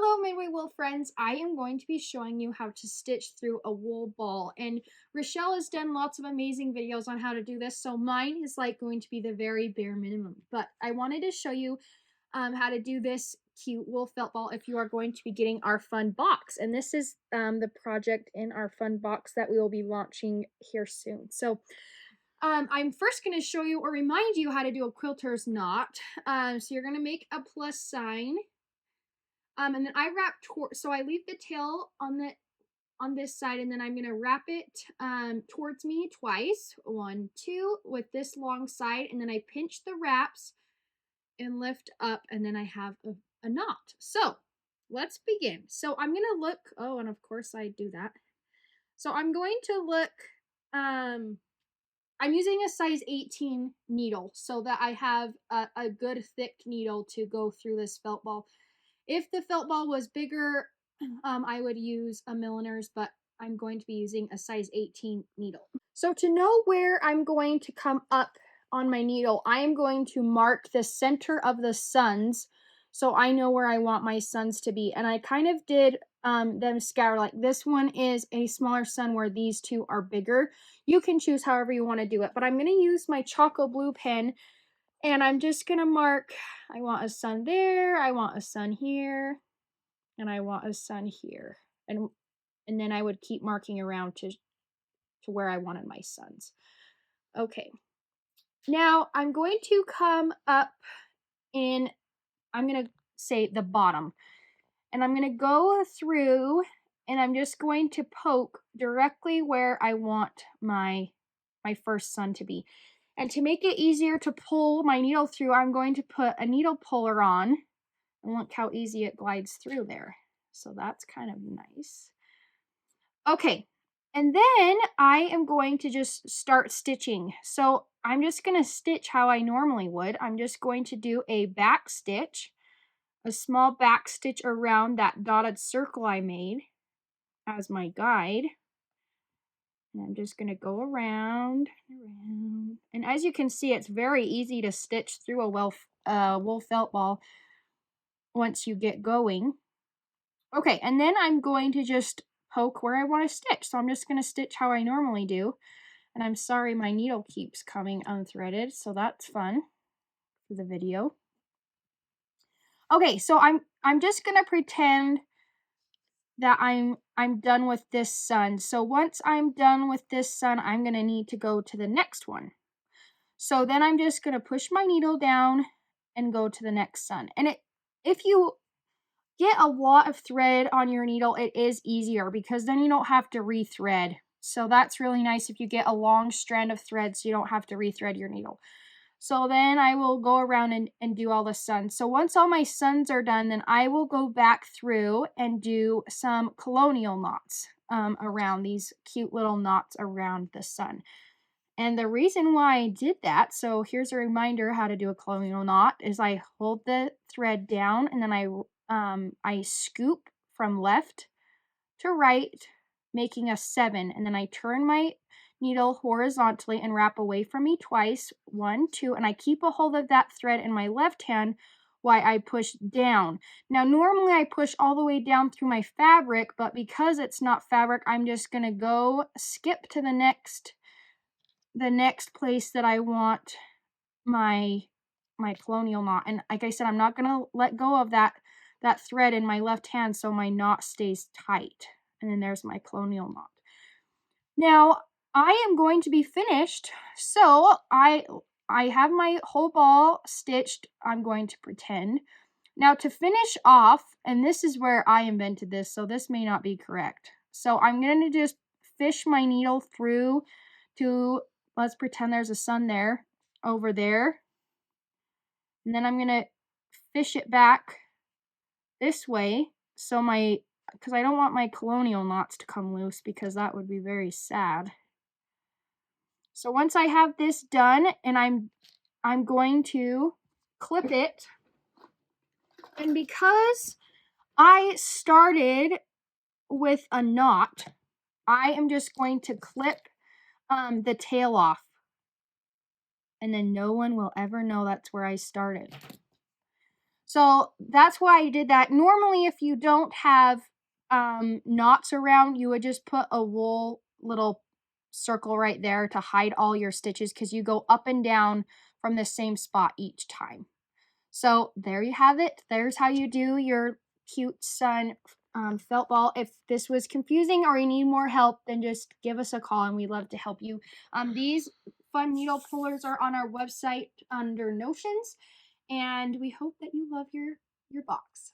Hello, Midway Wool friends. I am going to be showing you how to stitch through a wool ball. And Rochelle has done lots of amazing videos on how to do this, so mine is like going to be the very bare minimum. But I wanted to show you how to do this cute wool felt ball if you are going to be getting our fun box. And this is the project in our fun box that we will be launching here soon. So I'm first going to show you or remind you how to do a quilter's knot. So you're going to make a plus sign. And then I wrap so I leave the tail on this side, and then I'm gonna wrap it towards me twice, 1, 2, with this long side, and then I pinch the wraps and lift up, and then I have a knot. So let's begin. So I'm gonna look. Oh, and of course I do that. So I'm going to look. I'm using a size 18 needle so that I have a good thick needle to go through this felt ball. If the felt ball was bigger, I would use a milliner's, but I'm going to be using a size 18 needle. So to know where I'm going to come up on my needle, I am going to mark the center of the suns so I know where I want my suns to be. And I kind of did them scatter, like this one is a smaller sun where these two are bigger. You can choose however you want to do it, but I'm going to use my Choco Blue pen. And I'm just going to mark, I want a sun there, I want a sun here, and I want a sun here. And then I would keep marking around to where I wanted my suns. Okay. Now I'm going to come up in, I'm going to say the bottom. And I'm going to go through and I'm just going to poke directly where I want my first sun to be. And to make it easier to pull my needle through, I'm going to put a needle puller on. And look how easy it glides through there. So that's kind of nice. Okay, and then I am going to just start stitching. So I'm just going to stitch how I normally would. I'm just going to do a back stitch, a small back stitch around that dotted circle I made as my guide. And I'm just going to go around and around. And as you can see, it's very easy to stitch through a wool felt ball once you get going. Okay, and then I'm going to just poke where I want to stitch. So I'm just going to stitch how I normally do. And I'm sorry my needle keeps coming unthreaded, so that's fun for the video. Okay, so I'm just going to pretend that I'm done with this sun. So once I'm done with this sun, I'm going to need to go to the next one. So then I'm just going to push my needle down and go to the next sun. And if you get a lot of thread on your needle, it is easier because then you don't have to rethread. So that's really nice if you get a long strand of thread so you don't have to rethread your needle. So then I will go around and do all the suns. So once all my suns are done, then I will go back through and do some colonial knots around these cute little knots around the sun. And the reason why I did that, so here's a reminder how to do a colonial knot, is I hold the thread down and then I scoop from left to right, making a 7, and then I turn my needle horizontally and wrap away from me twice, 1, 2, and I keep a hold of that thread in my left hand while I push down. Now normally I push all the way down through my fabric, but because it's not fabric, I'm just going to go skip to the next place that I want my colonial knot. And like I said, I'm not going to let go of that thread in my left hand so my knot stays tight. And then there's my colonial knot. Now, I am going to be finished, so I have my whole ball stitched, I'm going to pretend. Now to finish off, and this is where I invented this, so this may not be correct. So I'm going to just fish my needle through to, let's pretend there's a sun there, over there. And then I'm going to fish it back this way, so because I don't want my colonial knots to come loose because that would be very sad. So once I have this done, and I'm going to clip it, and because I started with a knot, I am just going to clip the tail off, and then no one will ever know that's where I started. So that's why I did that. Normally, if you don't have knots around, you would just put a wool little circle right there to hide all your stitches because you go up and down from the same spot each time. So there you have it. There's how you do your cute sun felt ball. If this was confusing or you need more help, then just give us a call and we'd love to help you. These fun needle pullers are on our website under Notions, and we hope that you love your box.